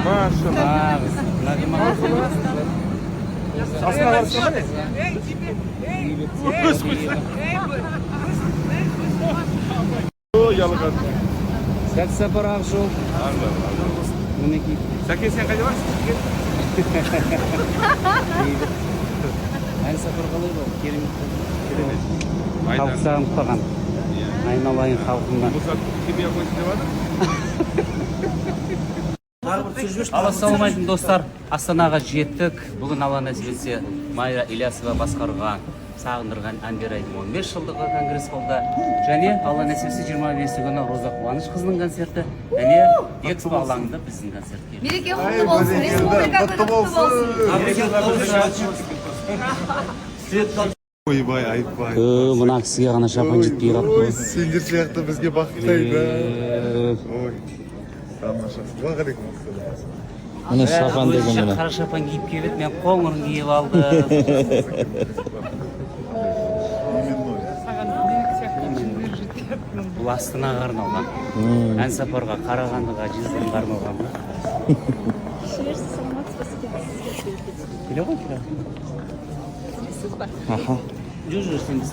Maşallah. Aslına varsa ne? Yalık atı. Сәт сапар ақжол. Мінекей. Сәке, сен қайда барсың? Ән сапар қалай бол? Керемет. Керемет. Халық сағынып қалған. Айналайын халқымнан. Бұл сәт химия қойсын деп жатыр? Ассалаумағалейкум достар. Астанаға жеттік. Бүгін Алла нәсіп етсе Майра Ильясова басқарған сағындырған әндерайдың 15 жылдығы конгресс болды. Және Алла нәсіп етсе 25 күні Роза Қуаныш қызының концерті. Және экспо алаңында біздің концертке. Мереке құтты болсын, республика күні құтты болсын. Ойбай, айтпай. Мына кісіге ғана шапан жетпей қалыпты. Сендер сияқты бізге бақыттайды. Ой, тамашасы. Уағалейкум ассалам. Мына шапан деген мына. Қара шапан киіп келіп, мен қоңырын киіп алдым. Бұл Астанаға арналған. Ән сапарға, Қарағандыға, Жезқазғанға арналған ба? Келе ғой, келе. Аха. Жүр, сен біз.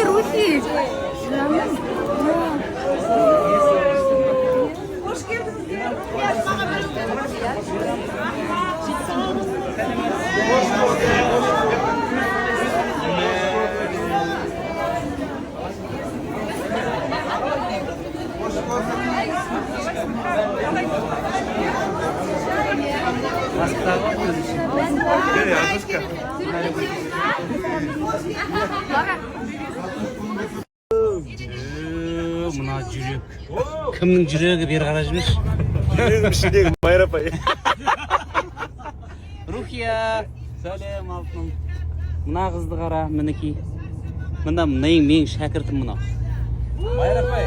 Руки. Hoş geldiniz. Мына жүрек. Кімнің жүрегі бері қарап жүрмеш? Жүрегім ішіндегі Майра апай. Рухия, сәлем алтыным. Мына қызды қара, мінекей. Мына менің шәкіртім мына. Майра апай.